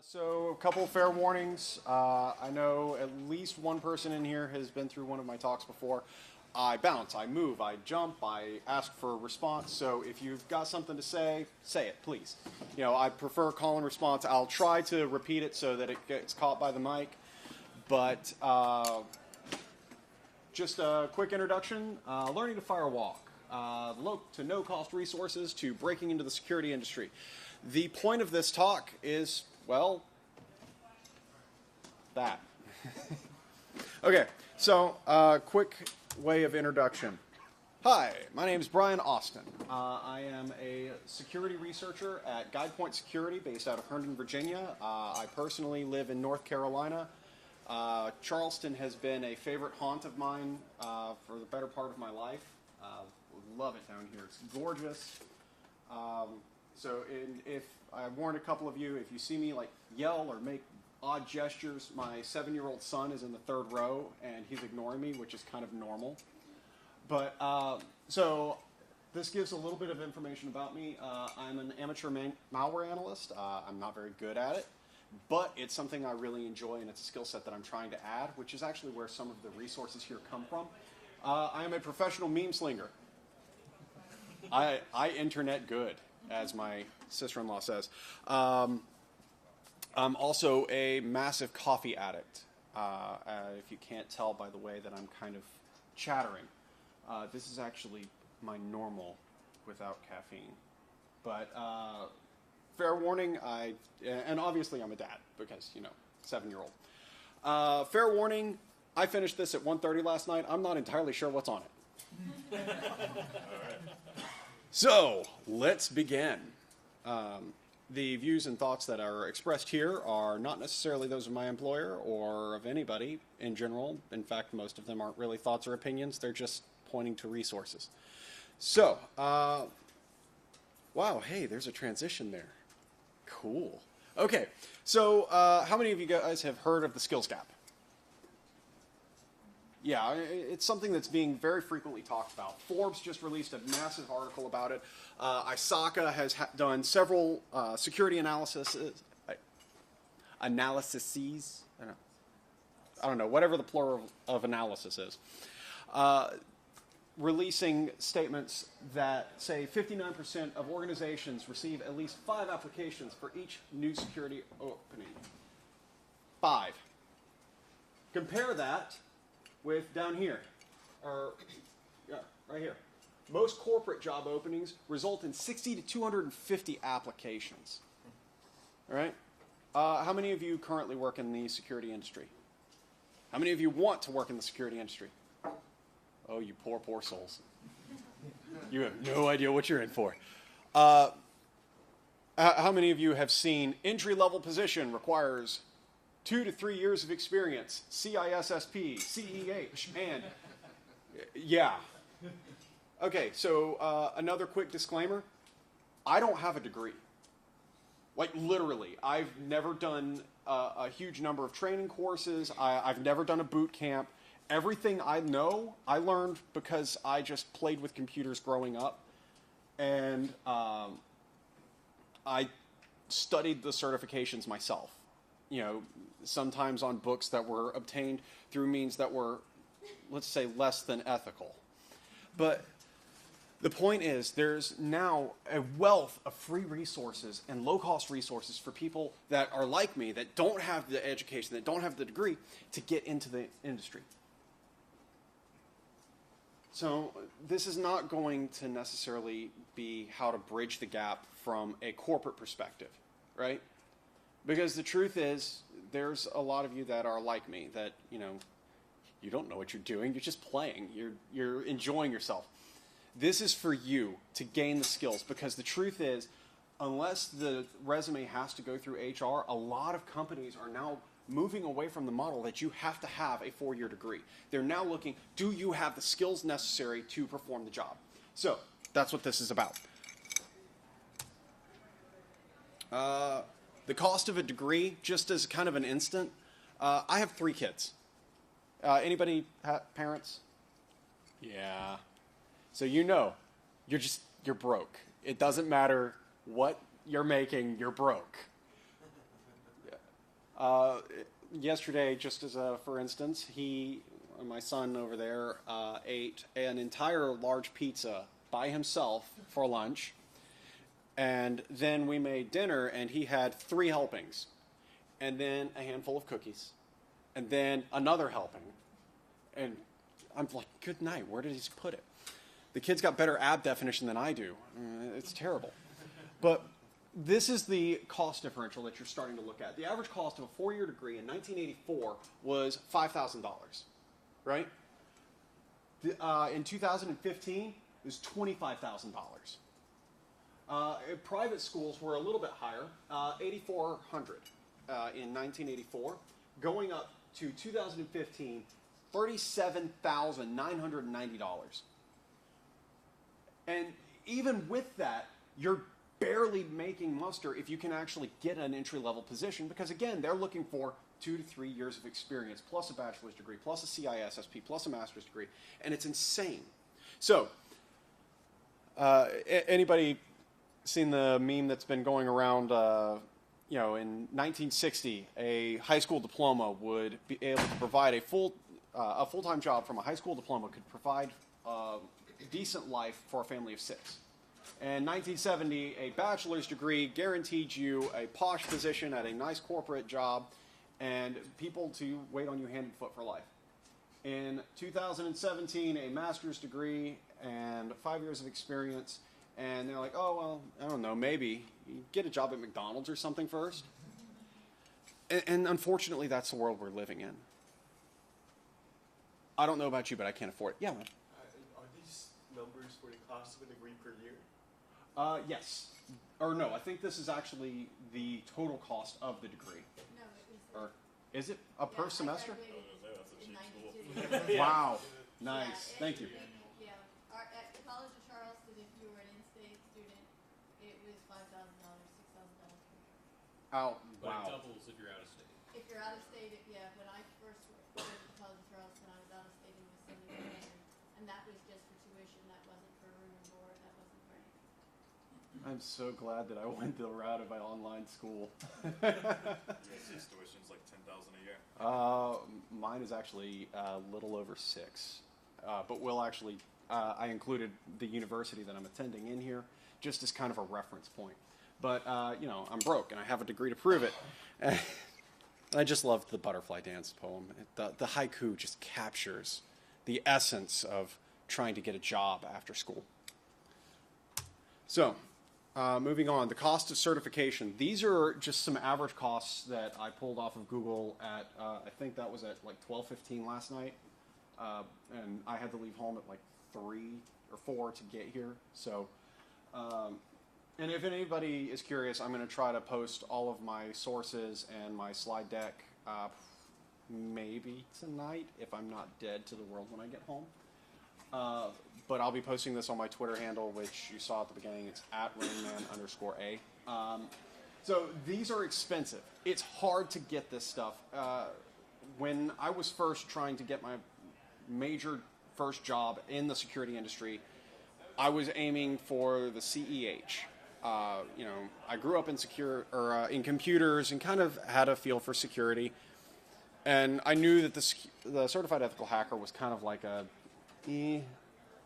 So a couple of fair warnings. I know at least one person in here has been through one of my talks before. I bounce, I move, I jump, I ask for a response. So if you've got something to say it, please. You know, I prefer call and response. I'll try to repeat it so that it gets caught by the mic. But just a quick introduction. Learning to firewalk. Low to no cost resources to breaking into the security industry. The point of this talk is, well, that. Okay, so quick way of introduction. Hi, my name is Bryan Austin. I am a security researcher at GuidePoint Security based out of Herndon, Virginia. I personally live in North Carolina. Charleston has been a favorite haunt of mine for the better part of my life. Love it down here. It's gorgeous. So if I warned a couple of you, if you see me like yell or make odd gestures, my 7-year-old son is in the third row and he's ignoring me, which is kind of normal. But so this gives a little bit of information about me. I'm an amateur malware analyst. I'm not very good at it, but it's something I really enjoy, and it's a skill set that I'm trying to add, which is actually where some of the resources here come from. I am a professional meme slinger. I internet good, as my sister-in-law says. I'm also a massive coffee addict, if you can't tell by the way that I'm kind of chattering. This is actually my normal without caffeine. But fair warning, and obviously I'm a dad because, you know, 7-year-old. Fair warning, I finished this at 1:30 last night. I'm not entirely sure what's on it. All right. So, let's begin. The views and thoughts that are expressed here are not necessarily those of my employer or of anybody in general. In fact, most of them aren't really thoughts or opinions. They're just pointing to resources. So, wow, hey, there's a transition there. Cool. Okay, so how many of you guys have heard of the skills gap? Yeah, it's something that's being very frequently talked about. Forbes just released a massive article about it. ISACA has done several security analyses. I don't know, whatever the plural of analysis is. Releasing statements that say 59% of organizations receive at least 5 applications for each new security opening. 5. Compare that with down here, or yeah, right here. Most corporate job openings result in 60 to 250 applications. All right? How many of you currently work in the security industry? How many of you want to work in the security industry? Oh, you poor, poor souls. You have no idea what you're in for. How many of you have seen entry-level position requires 2 to 3 years of experience, CISSP, CEH, and yeah. Okay, so another quick disclaimer. I don't have a degree. Like literally, I've never done a huge number of training courses. I've never done a boot camp. Everything I know, I learned because I just played with computers growing up. And I studied the certifications myself. You know, sometimes on books that were obtained through means that were, let's say, less than ethical. But the point is, there's now a wealth of free resources and low-cost resources for people that are like me, that don't have the education, that don't have the degree, to get into the industry. So this is not going to necessarily be how to bridge the gap from a corporate perspective, right? Because the truth is, there's a lot of you that are like me, that, you know, you don't know what you're doing, you're just playing, you're enjoying yourself. This is for you to gain the skills, because the truth is, unless the resume has to go through HR, a lot of companies are now moving away from the model that you have to have a 4-year degree. They're now looking, do you have the skills necessary to perform the job? So, that's what this is about. The cost of a degree, just as kind of an instant, I have 3 kids. Anybody parents? Yeah. So you know, you're broke. It doesn't matter what you're making, you're broke. Yesterday, just as a for instance, my son over there, ate an entire large pizza by himself for lunch, and then we made dinner, and he had 3 helpings, and then a handful of cookies, and then another helping, and I'm like, good night, where did he put it? The kid's got better ab definition than I do. It's terrible. But this is the cost differential that you're starting to look at. The average cost of a 4-year degree in 1984 was $5,000, right? In 2015, it was $25,000. Private schools were a little bit higher, $8,400 in 1984, going up to 2015, $37,990. And even with that, you're barely making muster if you can actually get an entry-level position, because again, they're looking for 2 to 3 years of experience, plus a bachelor's degree, plus a CISSP, plus a master's degree, and it's insane. So, anybody seen the meme that's been going around? In 1960, a high school diploma would be able to provide a full-time job from a high school diploma could provide decent life for a family of 6. In 1970, a bachelor's degree guaranteed you a posh position at a nice corporate job and people to wait on you hand and foot for life. In 2017, a master's degree and 5 years of experience, and they're like, oh, well, I don't know, maybe you get a job at McDonald's or something first. And unfortunately, that's the world we're living in. I don't know about you, but I can't afford it. Yeah, man. Are these numbers for the cost of a degree per year? Yes. Or no, I think this is actually the total cost of the degree. No, it was. Or is it per semester? That's a cheap school. Wow. Nice. Thank you. Yeah. At the College of Charleston, if you were an in-state student, it was $5,000, $6,000 per year. Oh, But wow. it doubles if you're out of state. If you're out of state, when I first went to the College of Charleston, I was out of state in Yosemite, and that was just for tuition. That wasn't for room and board. That wasn't for anything. I'm so glad that I went the route of my online school. USC's tuition's like $10,000 a year. Mine is actually a little over 6. But we'll actually, I included the university that I'm attending in here just as kind of a reference point. But, I'm broke and I have a degree to prove it. I just loved the Butterfly Dance poem. The haiku just captures the essence of trying to get a job after school. So, moving on, the cost of certification. These are just some average costs that I pulled off of Google at, I think that was at like 12:15 last night. And I had to leave home at like 3 or 4 to get here. So, and if anybody is curious, I'm going to try to post all of my sources and my slide deck maybe tonight if I'm not dead to the world when I get home. But I'll be posting this on my Twitter handle, which you saw at the beginning. It's @rainman_A. So these are expensive. It's hard to get this stuff. When I was first trying to get my major first job in the security industry, I was aiming for the CEH. I grew up in in computers and kind of had a feel for security. And I knew that the Certified Ethical Hacker was kind of like a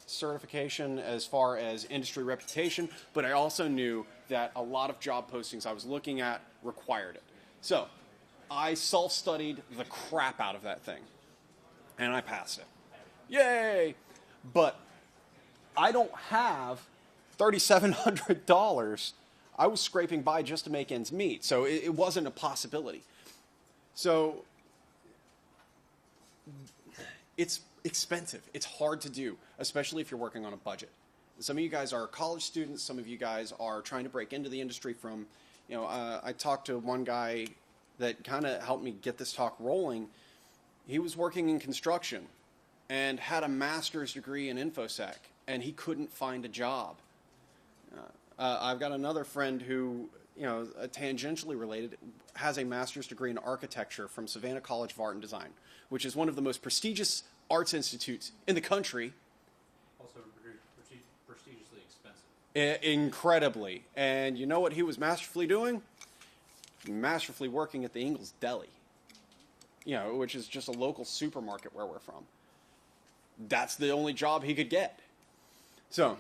certification as far as industry reputation, but I also knew that a lot of job postings I was looking at required it. So I self-studied the crap out of that thing, and I passed it. Yay! But I don't have $3,700. I was scraping by just to make ends meet, so it wasn't a possibility. So it's expensive. It's hard to do, especially if you're working on a budget. Some of you guys are college students. Some of you guys are trying to break into the industry from, I talked to one guy that kind of helped me get this talk rolling. He was working in construction and had a master's degree in infosec, and he couldn't find a job. I've got another friend who, tangentially related, has a master's degree in architecture from Savannah College of Art and Design, which is one of the most prestigious arts institutes in the country. Also prestigiously expensive. Incredibly. And you know what he was masterfully doing? masterfully working at the Ingles Deli, you know, which is just a local supermarket where we're from. That's the only job he could get. So,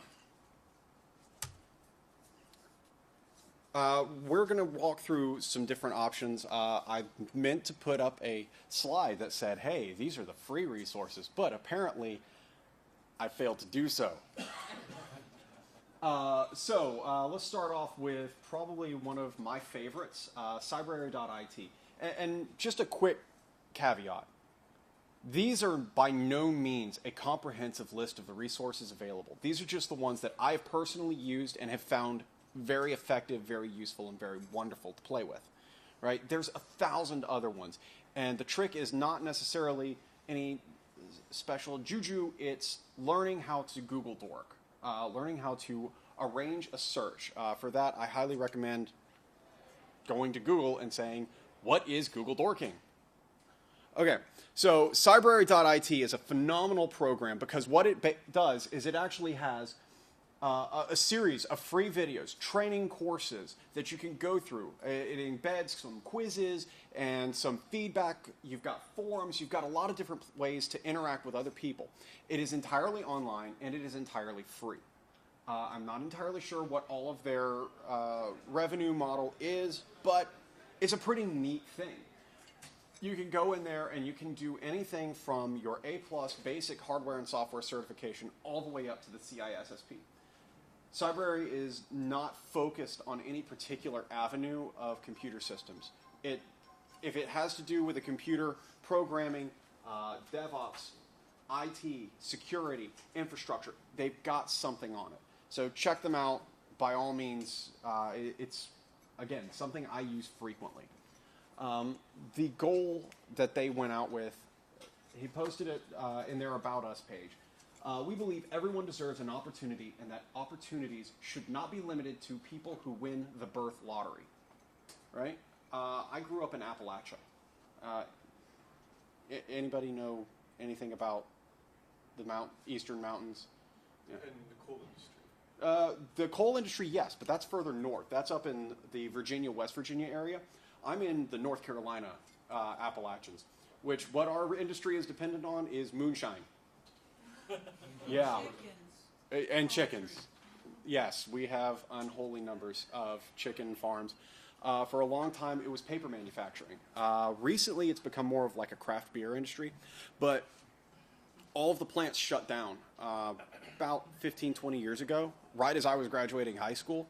we're going to walk through some different options. I meant to put up a slide that said, hey, these are the free resources, but apparently I failed to do so. Let's start off with probably one of my favorites, cyberarea.it. And just a quick caveat. These are by no means a comprehensive list of the resources available. These are just the ones that I have personally used and have found very effective, very useful, and very wonderful to play with. Right? There's 1,000 other ones. And the trick is not necessarily any special juju. It's learning how to Google dork. Learning how to arrange a search. For that, I highly recommend going to Google and saying, what is Google dorking? Okay, so cyberarea.it is a phenomenal program because what it does is it actually has a series of free videos, training courses that you can go through. It embeds some quizzes and some feedback. You've got forums. You've got a lot of different ways to interact with other people. It is entirely online, and it is entirely free. I'm not entirely sure what all of their revenue model is, but it's a pretty neat thing. You can go in there and you can do anything from your A+ basic hardware and software certification all the way up to the CISSP. CyberArea is not focused on any particular avenue of computer systems. If it has to do with a computer, programming, DevOps, IT, security, infrastructure, they've got something on it. So check them out. By all means, it's, again, something I use frequently. The goal that they went out with, he posted it in their About Us page. We believe everyone deserves an opportunity and that opportunities should not be limited to people who win the birth lottery. Right? I grew up in Appalachia. Anybody know anything about the Eastern Mountains? Yeah. And the coal industry. The coal industry, yes, but that's further north. That's up in the Virginia, West Virginia area. I'm in the North Carolina Appalachians, which what our industry is dependent on is moonshine. Yeah. Chickens. And chickens. Yes, we have unholy numbers of chicken farms. For a long time, it was paper manufacturing. Recently, it's become more of like a craft beer industry, but all of the plants shut down about 15, 20 years ago, right as I was graduating high school,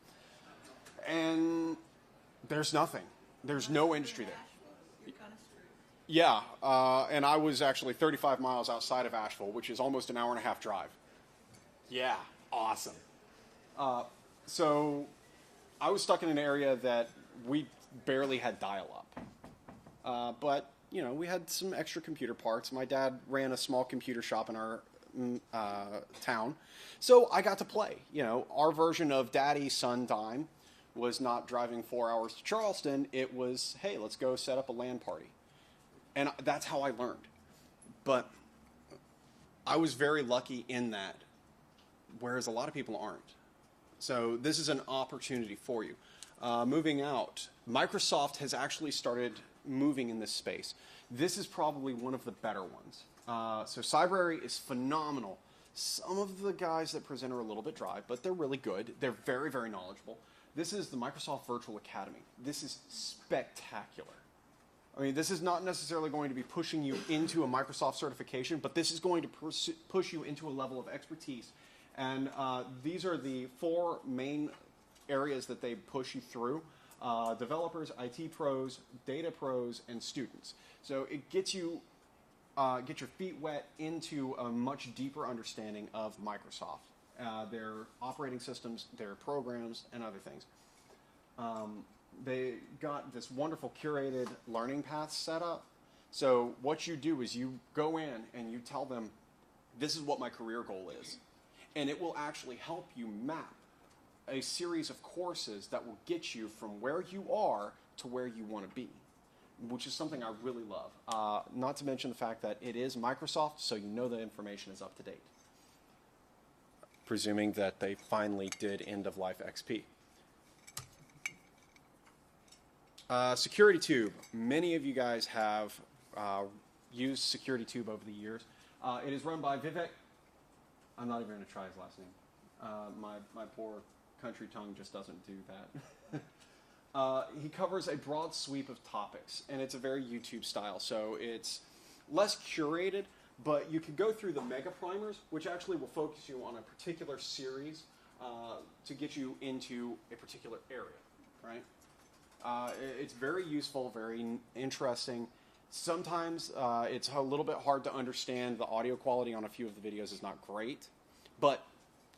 and there's nothing. There's no industry there. Yeah, and I was actually 35 miles outside of Asheville, which is almost an hour and a half drive. Yeah, awesome. So I was stuck in an area that we barely had dial-up. But, you know, we had some extra computer parts. My dad ran a small computer shop in our town. So I got to play. You know, our version of Daddy, Son Time was not driving 4 hours to Charleston. It was, hey, let's go set up a LAN party. And that's how I learned. But I was very lucky in that, whereas a lot of people aren't. So this is an opportunity for you. Moving out, Microsoft has actually started moving in this space. This is probably one of the better ones. So CyberArea is phenomenal. Some of the guys that present are a little bit dry, but they're really good. They're very, very knowledgeable. This is the Microsoft Virtual Academy. This is spectacular. I mean, this is not necessarily going to be pushing you into a Microsoft certification, but this is going to push you into a level of expertise. And these are the 4 main areas that they push you through. Developers, IT pros, data pros, and students. So it gets you, get your feet wet into a much deeper understanding of Microsoft, their operating systems, their programs, and other things. They got this wonderful curated learning path set up. So what you do is you go in and you tell them, this is what my career goal is. And it will actually help you map a series of courses that will get you from where you are to where you want to be, which is something I really love. Not to mention the fact that it is Microsoft, so you know the information is up to date. Presuming that they finally did end-of-life XP. SecurityTube. Many of you guys have used SecurityTube over the years. It is run by Vivek. I'm not even going to try his last name. My poor country tongue just doesn't do that. He covers a broad sweep of topics, and it's a very YouTube style, so it's less curated, but you can go through the mega primers, which actually will focus you on a particular series to get you into a particular area, right? It's very useful, very interesting. Sometimes it's a little bit hard to understand. The audio quality on a few of the videos is not great, but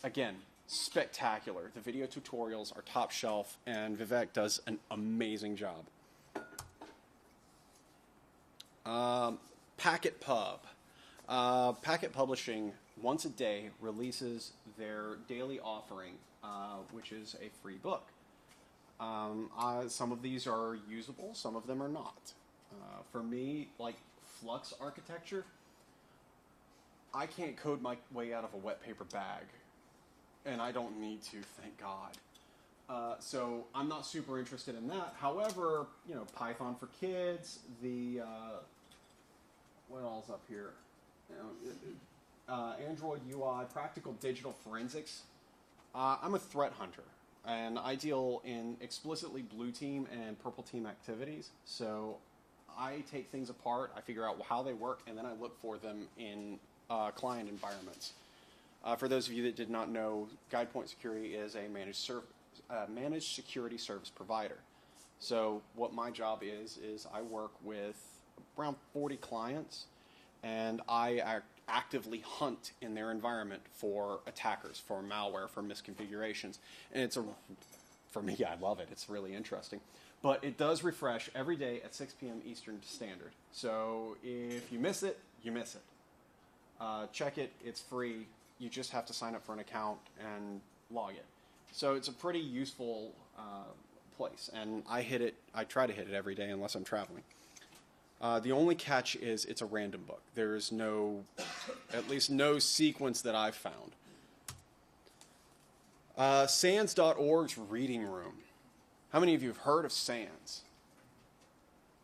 again, spectacular. The video tutorials are top shelf, and Vivek does an amazing job. Packet Pub. Packet Publishing, once a day, releases their daily offering, which is a free book. Some of these are usable, some of them are not. For me, like Flux architecture, I can't code my way out of a wet paper bag, and I don't need to, thank God. So I'm not super interested in that. However, Python for kids, what else up here? Android UI, practical digital forensics. I'm a threat hunter, and I deal in explicitly blue team and purple team activities. So I take things apart, I figure out how they work, and then I look for them in client environments. For those of you that did not know, GuidePoint Security is a managed security service provider. So what my job is I work with around 40 clients, and I actively hunt in their environment for attackers, for malware, for misconfigurations. And for me, I love it. It's really interesting. But it does refresh every day at 6 p.m. Eastern Standard. So if you miss it, you miss it. Check it. It's free. You just have to sign up for an account and log it. So it's a pretty useful place. And I try to hit it every day unless I'm traveling. The only catch is it's a random book. There's at least no sequence that I've found. SANS.org's reading room. How many of you have heard of SANS?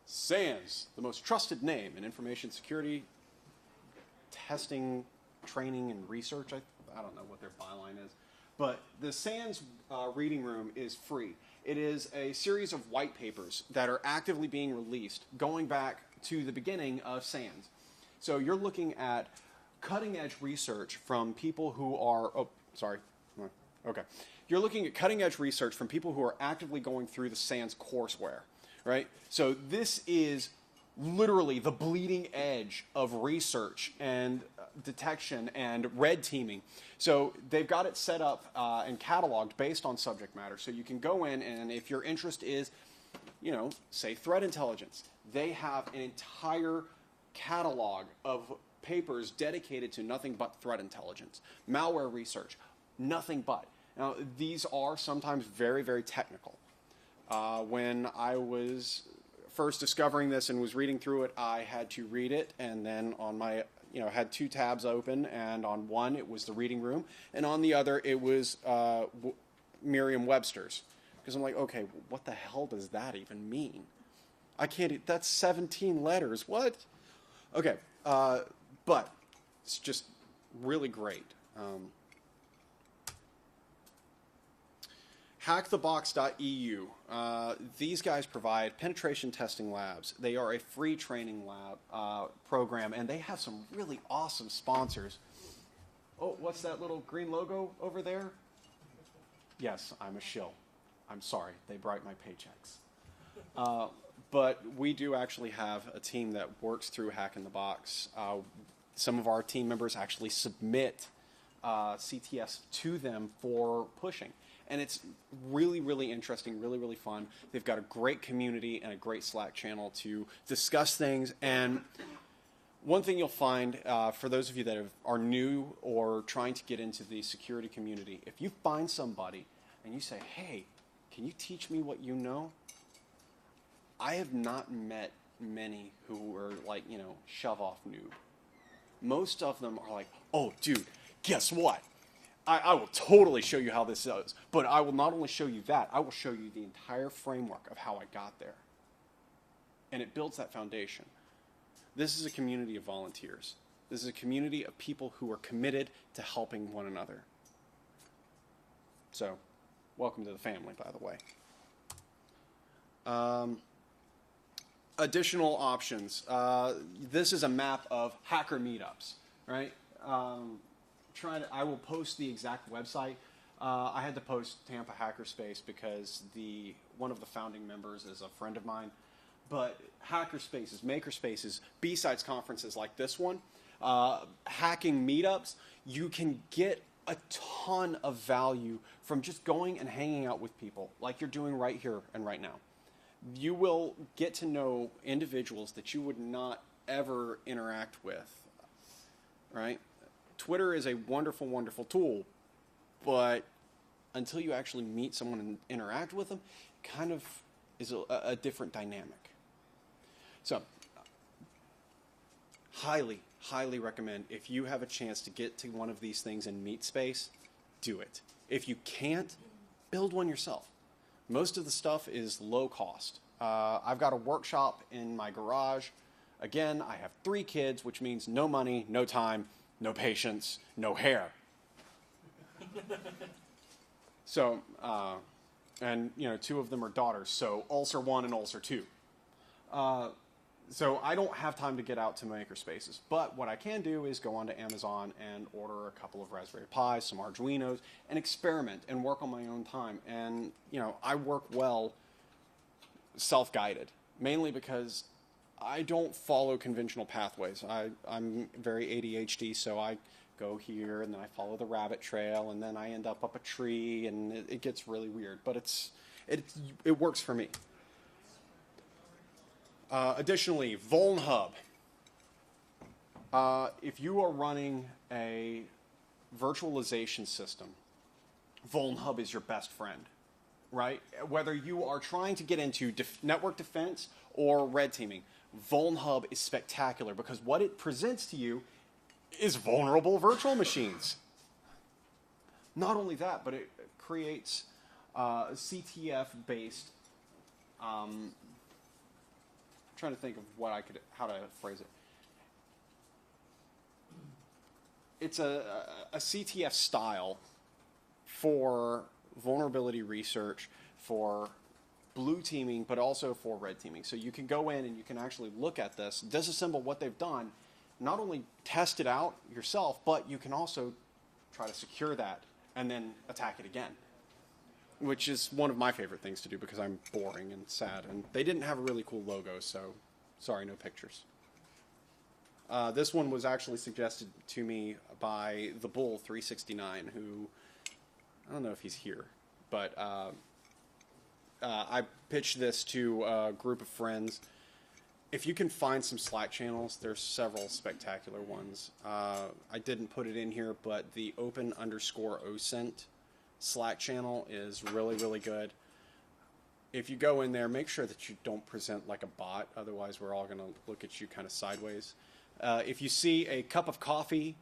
SANS, the most trusted name in information security testing, training, and research. I don't know what their byline is. But the SANS reading room is free. It is a series of white papers that are actively being released going back to the beginning of SANS. So you're looking at cutting-edge research from people who are... Oh, sorry. Okay. You're looking at cutting-edge research from people who are actively going through the SANS courseware, right? So this is literally the bleeding edge of research and detection and red teaming. So they've got it set up and cataloged based on subject matter. So you can go in, and if your interest is, say threat intelligence, they have an entire catalog of papers dedicated to nothing but threat intelligence. Malware research, nothing but. Now, these are sometimes very, very technical. When I was first discovering this and was reading through it, I had to read it, and then on my, had two tabs open, and on one it was the reading room, and on the other it was Merriam-Webster's. Because I'm like, okay, what the hell does that even mean? I can't, that's 17 letters, what? Okay, but it's just really great. Hackthebox.eu. These guys provide penetration testing labs. They are a free training lab program, and they have some really awesome sponsors. Oh, what's that little green logo over there? Yes, I'm a shill. I'm sorry, they bright my paychecks. But we do actually have a team that works through Hack in the Box. Some of our team members actually submit CTFs to them for pushing. And it's really, really interesting, really, really fun. They've got a great community and a great Slack channel to discuss things. And one thing you'll find, for those of you that are new or trying to get into the security community, if you find somebody and you say, hey, can you teach me what you know? I have not met many who are like, shove-off noob. Most of them are like, oh, dude, guess what? I will totally show you how this is, but I will not only show you that, I will show you the entire framework of how I got there. and it builds that foundation. This is a community of volunteers. This is a community of people who are committed to helping one another. So, welcome to the family, by the way. Additional options. This is a map of hacker meetups, right? I will post the exact website. I had to post Tampa Hackerspace because one of the founding members is a friend of mine. But hackerspaces, makerspaces, B-Sides conferences like this one, hacking meetups, you can get a ton of value from just going and hanging out with people like you're doing right here and right now. You will get to know individuals that you would not ever interact with, right? Twitter is a wonderful, wonderful tool, but until you actually meet someone and interact with them, it kind of is a different dynamic. So, highly, highly recommend, if you have a chance to get to one of these things and meet space, do it. If you can't, build one yourself. Most of the stuff is low cost. I've got a workshop in my garage. Again, I have 3 kids, which means no money, no time, no patience, no hair. So, and 2 of them are daughters, so ulcer 1 and ulcer 2. So I don't have time to get out to makerspaces, but what I can do is go onto Amazon and order a couple of Raspberry Pis, some Arduinos, and experiment and work on my own time. And I work well self-guided, mainly because I don't follow conventional pathways. I'm very ADHD, so I go here and then I follow the rabbit trail and then I end up a tree and it gets really weird. But it works for me. Additionally, VulnHub. If you are running a virtualization system, VulnHub is your best friend, right? Whether you are trying to get into network defense or red teaming, VulnHub is spectacular because what it presents to you is vulnerable virtual machines. Not only that, but it creates CTF-based trying to think of how to phrase it. It's a CTF style for vulnerability research, for blue teaming, but also for red teaming. So you can go in and you can actually look at this, disassemble what they've done, not only test it out yourself, but you can also try to secure that and then attack it again, which is one of my favorite things to do because I'm boring and sad. And they didn't have a really cool logo, so sorry, no pictures. This one was actually suggested to me by the Bull 369, who, I don't know if he's here, but I pitched this to a group of friends. If you can find some Slack channels, there's several spectacular ones. I didn't put it in here, but the open_OSINT Slack channel is really, really good. If you go in there, make sure that you don't present like a bot. Otherwise, we're all going to look at you kind of sideways. If you see a cup of coffee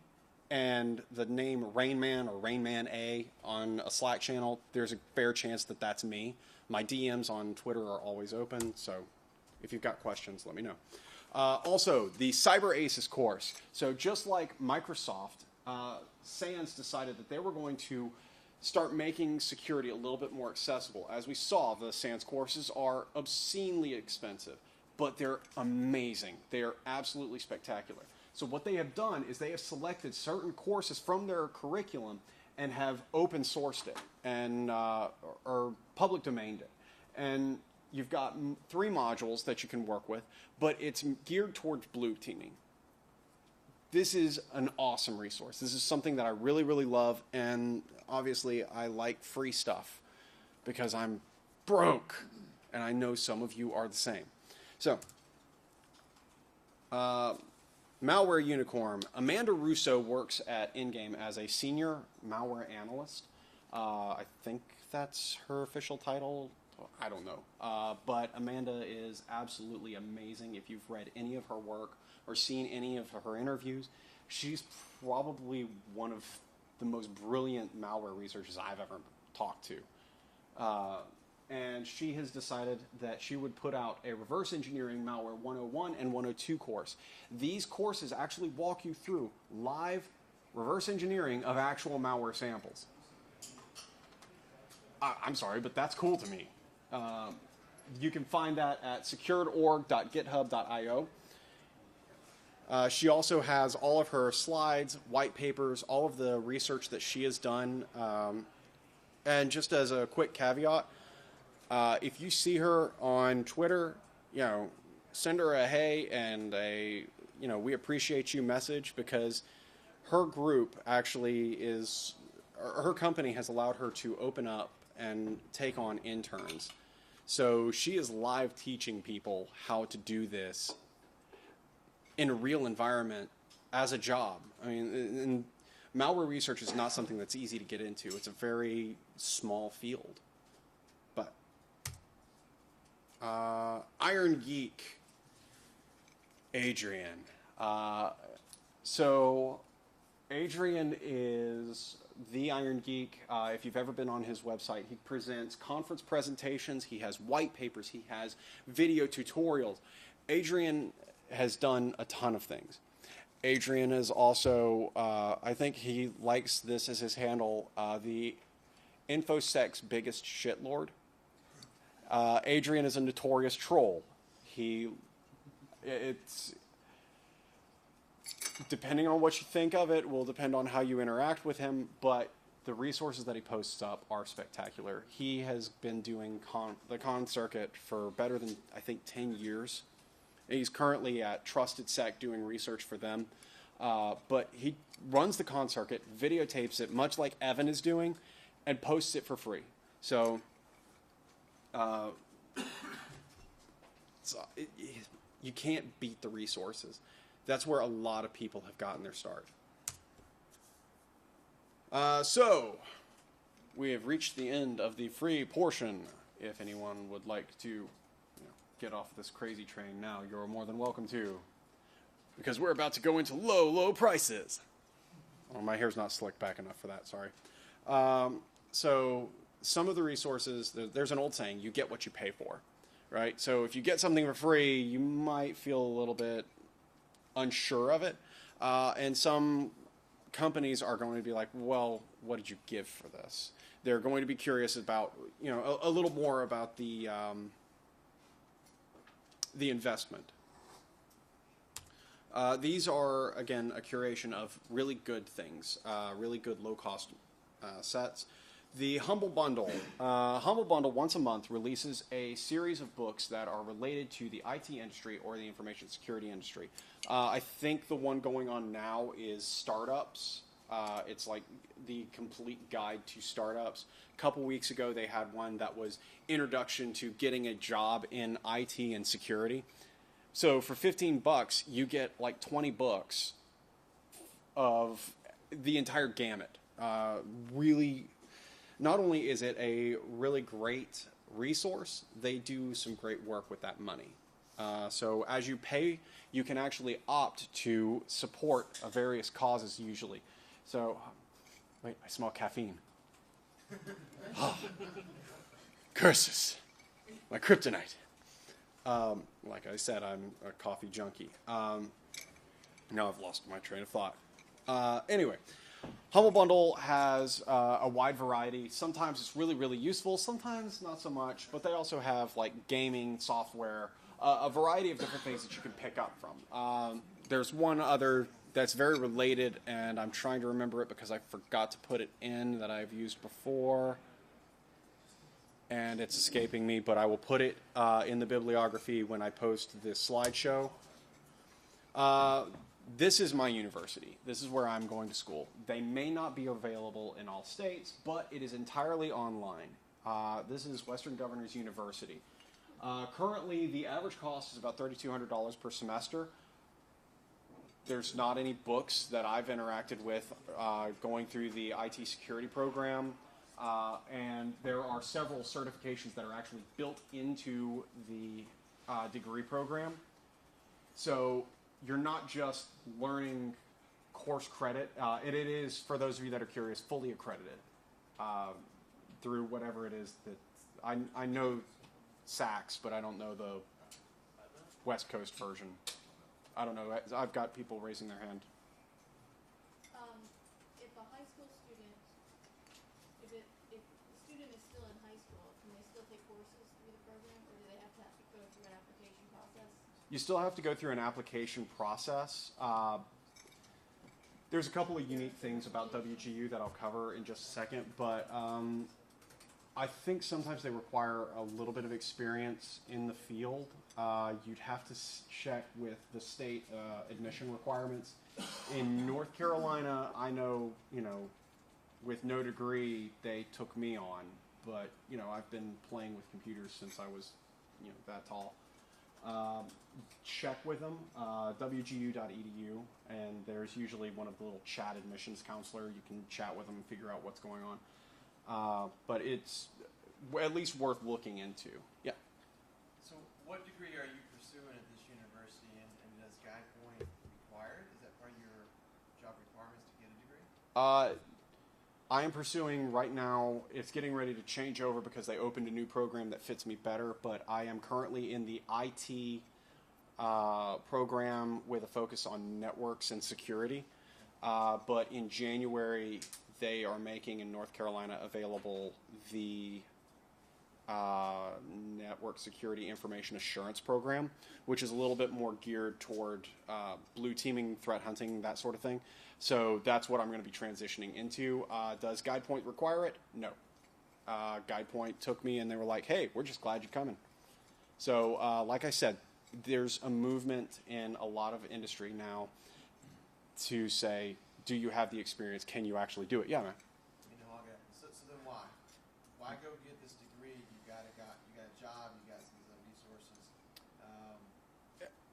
and the name Rainman or Rainman A on a Slack channel, there's a fair chance that that's me. My DMs on Twitter are always open, so if you've got questions, let me know. Also, the Cyber Aces course. So just like Microsoft, SANS decided that they were going to start making security a little bit more accessible. As we saw, the SANS courses are obscenely expensive, but they're amazing. They are absolutely spectacular. So what they have done is they have selected certain courses from their curriculum and have open sourced it and or public domained it. And you've got 3 modules that you can work with, but it's geared towards blue teaming. This is an awesome resource. This is something that I really, really love, and obviously I like free stuff because I'm broke, and I know some of you are the same. So, Malware Unicorn. Amanda Russo works at Ingame as a senior malware analyst. I think that's her official title. I don't know. But Amanda is absolutely amazing. If you've read any of her work or seen any of her interviews, she's probably one of the most brilliant malware researchers I've ever talked to. and she has decided that she would put out a reverse engineering malware 101 and 102 course. These courses actually walk you through live reverse engineering of actual malware samples. I'm sorry, but that's cool to me. You can find that at securedorg.github.io. She also has all of her slides, white papers, all of the research that she has done. And just as a quick caveat, if you see her on Twitter, send her a hey and a, we appreciate you message, because her group actually her company has allowed her to open up and take on interns. So she is live teaching people how to do this in a real environment as a job. I mean, and malware research is not something that's easy to get into. It's a very small field. But Iron Geek, Adrian. So Adrian is the Iron Geek. If you've ever been on his website, he presents conference presentations. He has white papers. He has video tutorials. Adrian has done a ton of things. Adrian is also, I think he likes this as his handle, the infosec's biggest shitlord. Adrian is a notorious troll. It's depending on what you think of it, will depend on how you interact with him, but the resources that he posts up are spectacular. He has been doing the con circuit for better than, I think, 10 years. He's currently at Trusted Sec doing research for them. But he runs the con circuit, videotapes it, much like Evan is doing, and posts it for free. So, you can't beat the resources. That's where a lot of people have gotten their start. So, we have reached the end of the free portion. If anyone would like to get off this crazy train now, you're more than welcome to. Because we're about to go into low, low prices. Oh, my hair's not slicked back enough for that, sorry. So, some of the resources, there's an old saying, you get what you pay for, right? So, if you get something for free, you might feel a little bit unsure of it. And some companies are going to be like, well, what did you give for this? They're going to be curious about, a little more about the investment. These are, again, a curation of really good things, really good low-cost sets. The Humble Bundle. Humble Bundle, once a month, releases a series of books that are related to the IT industry or the information security industry. I think the one going on now is Startups. It's like the complete guide to startups. A couple weeks ago, they had one that was Introduction to Getting a Job in IT and Security. So for $15, you get like 20 books of the entire gamut. Really, not only is it a really great resource, they do some great work with that money. So as you pay, you can actually opt to support various causes usually. So, wait, I smell caffeine. Oh, curses. My kryptonite. Like I said, I'm a coffee junkie. Now I've lost my train of thought. Anyway, Humble Bundle has a wide variety. Sometimes it's really, really useful. Sometimes not so much. But they also have like gaming, software, a variety of different things that you can pick up from. There's one other that's very related, and I'm trying to remember it because I forgot to put it in, that I've used before. And it's escaping me, but I will put it in the bibliography when I post this slideshow. This is my university. This is where I'm going to school. They may not be available in all states, but it is entirely online. This is Western Governors University. Currently, the average cost is about $3,200 per semester. There's not any books that I've interacted with going through the IT security program. And there are several certifications that are actually built into the degree program. So you're not just learning course credit. It is, for those of you that are curious, fully accredited through whatever it is that I know Sax, but I don't know the West Coast version. I don't know. I've got people raising their hand. If a high school student, if the student is still in high school, can they still take courses through the program, or do they have to go through an application process? You still have to go through an application process. There's a couple of unique things about WGU that I'll cover in just a second, but I think sometimes they require a little bit of experience in the field. You'd have to check with the state admission requirements. In North Carolina, I know, with no degree, they took me on, but, I've been playing with computers since I was, that tall. Check with them, wgu.edu, and there's usually one of the little chat admissions counselor. You can chat with them and figure out what's going on. But it's at least worth looking into. Yeah. So what degree are you pursuing at this university, and does GuidePoint require it? Is that part of your job requirements to get a degree? I am pursuing right now, it's getting ready to change over because they opened a new program that fits me better, but I am currently in the IT program with a focus on networks and security. But in January, they are making in North Carolina available the Network Security Information Assurance Program, which is a little bit more geared toward blue teaming, threat hunting, that sort of thing. So that's what I'm going to be transitioning into. Does GuidePoint require it? No. GuidePoint took me and they were like, hey, we're just glad you're coming. So like I said, there's a movement in a lot of industry now to say, do you have the experience? Can you actually do it? Yeah, man. So then why? Why go get this degree? You got a job, you got some resources.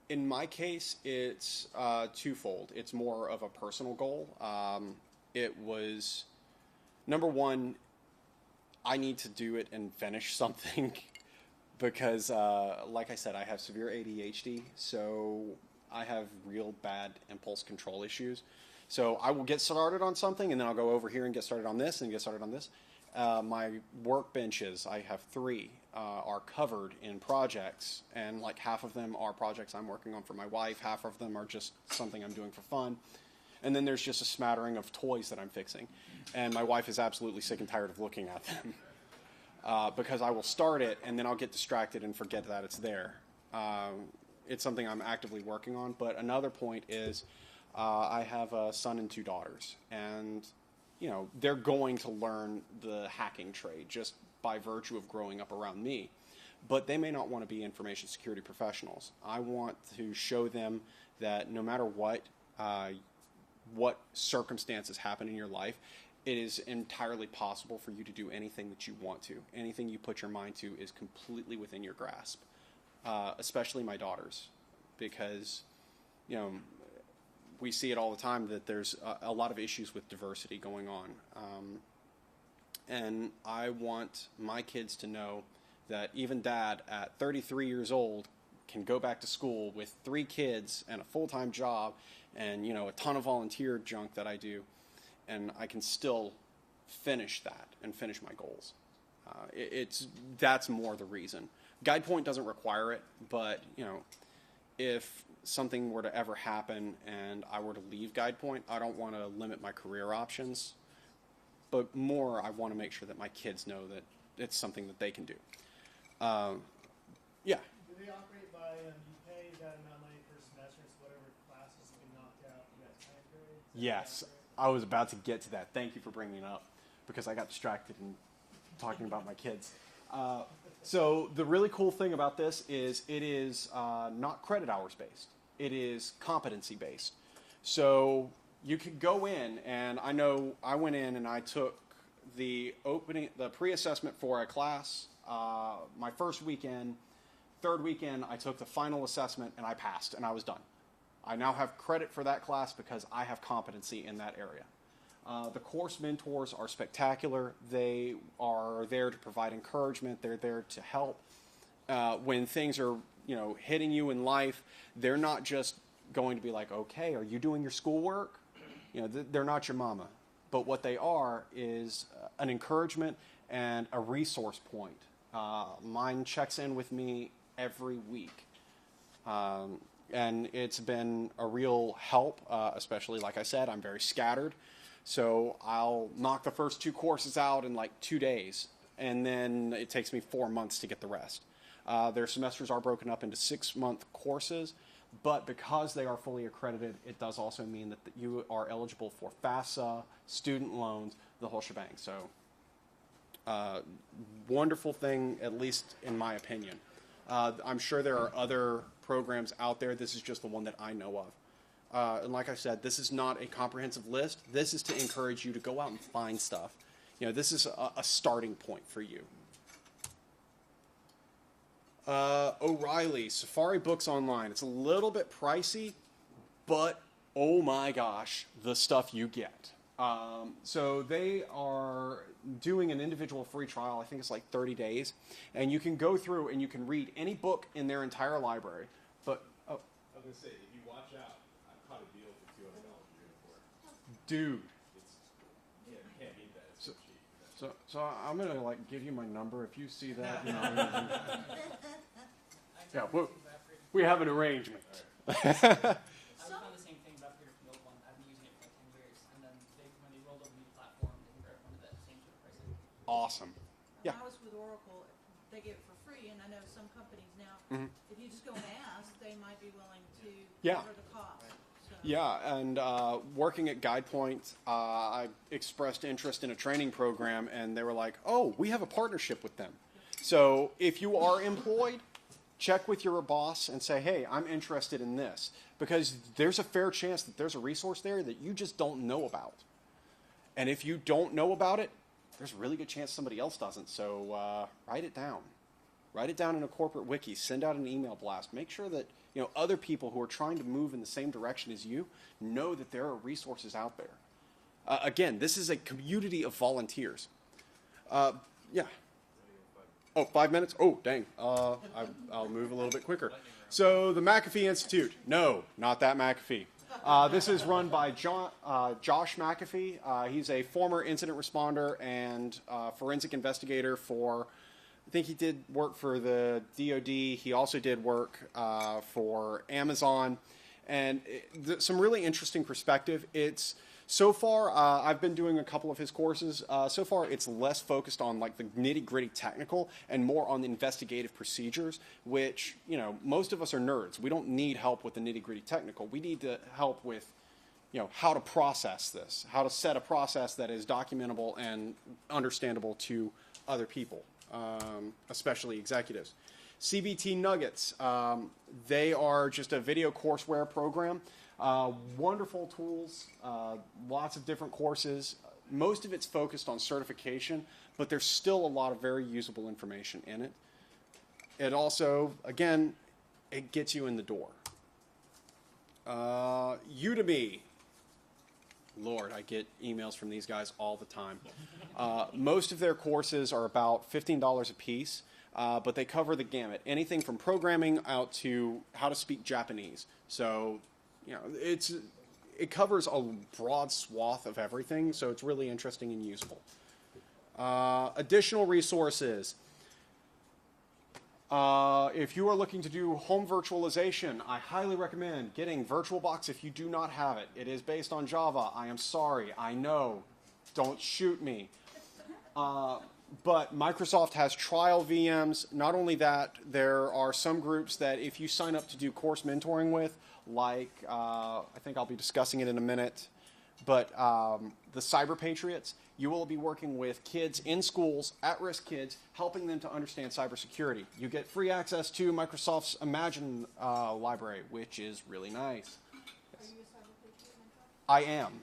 In my case, it's twofold. It's more of a personal goal. It was, number one, I need to do it and finish something because, like I said, I have severe ADHD, so I have real bad impulse control issues. So I will get started on something, and then I'll go over here and get started on this, and get started on this. My workbenches, I have 3, are covered in projects, and like half of them are projects I'm working on for my wife, half of them are just something I'm doing for fun, and then there's just a smattering of toys that I'm fixing, and my wife is absolutely sick and tired of looking at them because I will start it, and then I'll get distracted and forget that it's there. It's something I'm actively working on, but another point is I have a son and 2 daughters, and they're going to learn the hacking trade just by virtue of growing up around me. But they may not want to be information security professionals. I want to show them that no matter what circumstances happen in your life, it is entirely possible for you to do anything that you want to. Anything you put your mind to is completely within your grasp, especially my daughters, because, we see it all the time that there's a lot of issues with diversity going on. And I want my kids to know that even dad at 33 years old can go back to school with 3 kids and a full-time job and, a ton of volunteer junk that I do, and I can still finish that and finish my goals. That's more the reason. GuidePoint doesn't require it, but, if something were to ever happen and I were to leave GuidePoint, I don't want to limit my career options, but more I want to make sure that my kids know that it's something that they can do. Yeah. Do they operate by, you pay that amount of money per semester, so whatever classes have been knocked out, you got time period? Yes, I was about to get to that. Thank you for bringing it up because I got distracted in talking about my kids. So the really cool thing about this is it is not credit hours based. It is competency based. So you could go in, and I know I went in and I took the pre-assessment for a class. My first weekend, third weekend, I took the final assessment and I passed and I was done. I now have credit for that class because I have competency in that area. The course mentors are spectacular. They are there to provide encouragement. They're there to help. When things are, hitting you in life, they're not just going to be like, okay, are you doing your schoolwork? They're not your mama. But what they are is an encouragement and a resource point Mine checks in with me every week. And it's been a real help, especially, like I said, I'm very scattered. So I'll knock the first 2 courses out in like 2 days, and then it takes me 4 months to get the rest. Their semesters are broken up into 6-month courses, but because they are fully accredited, it does also mean that you are eligible for FAFSA, student loans, the whole shebang. So wonderful thing, at least in my opinion. I'm sure there are other programs out there. This is just the one that I know of. And like I said, this is not a comprehensive list. This is to encourage you to go out and find stuff. You know, this is a starting point for you. O'Reilly, Safari Books Online. It's a little bit pricey, but oh my gosh, the stuff you get. So they are doing an individual free trial. I think it's like 30 days. And you can go through and you can read any book in their entire library. But, oh. I was going to say, if you watch out, I caught a deal for $200 a year for it. Dude. You can't beat that. It's so cheap. So I'm going to like give you my number. If you see that, you know. Yeah, we have an arrangement. I found the same thing about the Milk one. I've been using it for like 10 years, and then when they rolled over the new platform, they converted one to that same sort of pricing. Awesome. When Yeah. I was with Oracle, they give it for free, and I know some companies now, Mhm. if you just go and ask, they might be willing to Yeah. cover the cost. So. Yeah, and working at GuidePoint, I expressed interest in a training program, and they were like, oh, we have a partnership with them. So if you are employed, check with your boss and say, hey, I'm interested in this. Because there's a fair chance that there's a resource there that you just don't know about. And if you don't know about it, there's a really good chance somebody else doesn't. So write it down. Write it down in a corporate wiki. Send out an email blast. Make sure that other people who are trying to move in the same direction as you know that there are resources out there. Again, this is a community of volunteers. Yeah. Oh, 5 minutes? Oh, dang. I'll move a little bit quicker. So the McAfee Institute. No, not that McAfee. This is run by Josh McAfee. He's a former incident responder and forensic investigator for, I think he did work for the DoD. He also did work for Amazon. And some really interesting perspective. So far, I've been doing a couple of his courses. So far, it's less focused on like the nitty-gritty technical and more on the investigative procedures, which, most of us are nerds. We don't need help with the nitty-gritty technical. We need to help with, how to process this, how to set a process that is documentable and understandable to other people, especially executives. CBT Nuggets, they are just a video courseware program. Wonderful tools, lots of different courses. Most of it's focused on certification, but there's still a lot of very usable information in it. It also, again, it gets you in the door. Udemy. Lord, I get emails from these guys all the time. Most of their courses are about $15 a piece, but they cover the gamut. Anything from programming out to how to speak Japanese. So, it covers a broad swath of everything, so it's really interesting and useful. Additional resources. If you are looking to do home virtualization, I highly recommend getting VirtualBox if you do not have it. It is based on Java. I am sorry. I know. Don't shoot me. But Microsoft has trial VMs. Not only that, there are some groups that if you sign up to do course mentoring with, like I think I'll be discussing it in a minute, but the Cyber Patriots, you will be working with kids in schools, at-risk kids, helping them to understand cybersecurity. You get free access to Microsoft's Imagine library, which is really nice. Are you a Cyber Patriot mentor? I am.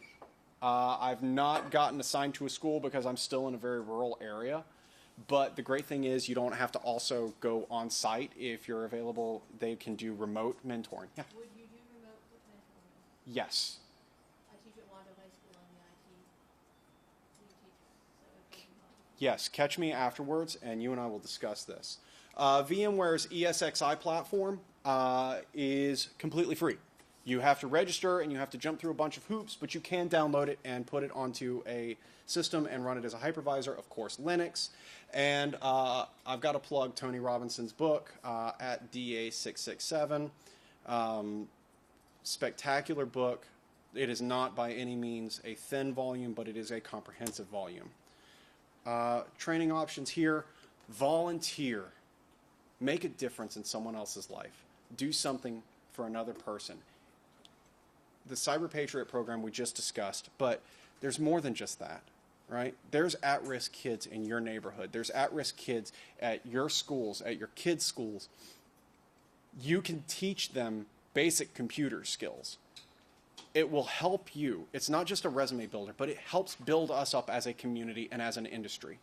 I've not gotten assigned to a school because I'm still in a very rural area. But the great thing is you don't have to also go on site. If you're available, they can do remote mentoring. Yeah. Would you do remote mentoring? Yes. I teach at Wando High School. I'm the IT lead teacher, so it would be fun. Yes. Catch me afterwards, and you and I will discuss this. VMware's ESXi platform is completely free. You have to register and you have to jump through a bunch of hoops, but you can download it and put it onto a system and run it as a hypervisor, of course, Linux. And I've got to plug Tony Robinson's book at DA667. Spectacular book. It is not by any means a thin volume, but it is a comprehensive volume. Training options here. Volunteer. Make a difference in someone else's life. Do something for another person. The Cyber Patriot program we just discussed, but there's more than just that, right? There's at-risk kids in your neighborhood. There's at-risk kids at your schools, at your kids' schools. You can teach them basic computer skills. It will help you. It's not just a resume builder, but it helps build us up as a community and as an industry.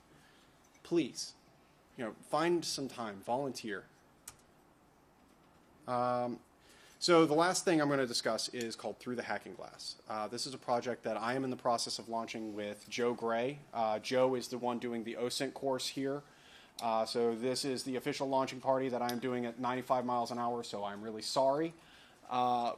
Please, find some time, volunteer. So the last thing I'm going to discuss is called Through the Hacking Glass. This is a project that I am in the process of launching with Joe Gray. Joe is the one doing the OSINT course here. So this is the official launching party that I'm doing at 95 miles an hour, so I'm really sorry.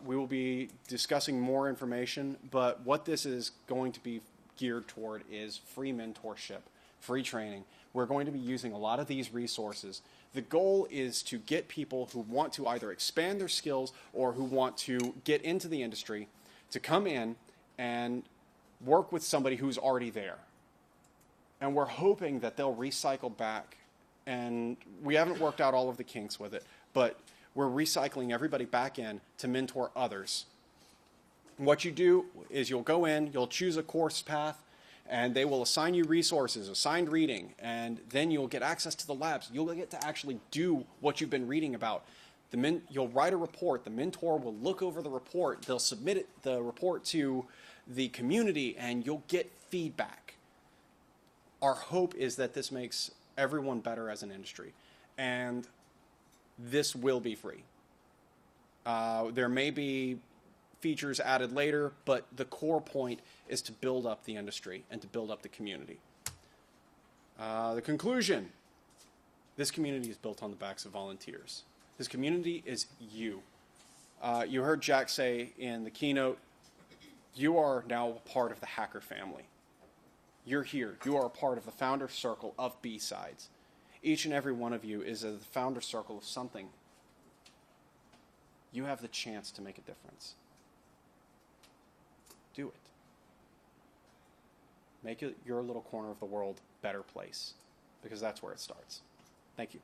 We will be discussing more information, but what this is going to be geared toward is free mentorship, free training. We're going to be using a lot of these resources. The goal is to get people who want to either expand their skills or who want to get into the industry to come in and work with somebody who's already there. And we're hoping that they'll recycle back. And we haven't worked out all of the kinks with it, but we're recycling everybody back in to mentor others. What you do is you'll go in, you'll choose a course path, and they will assign you resources, assigned reading, and then you'll get access to the labs. You'll get to actually do what you've been reading about. You'll write a report. The mentor will look over the report. They'll submit the report to the community, and you'll get feedback. Our hope is that this makes everyone better as an industry, and this will be free. There may be features added later, but the core point is to build up the industry and to build up the community. The conclusion, this community is built on the backs of volunteers. This community is you. You heard Jack say in the keynote, you are now a part of the hacker family. You're here. You are a part of the founder circle of B-Sides. Each and every one of you is a founder circle of something. You have the chance to make a difference. Do it. Make your little corner of the world a better place, because that's where it starts. Thank you.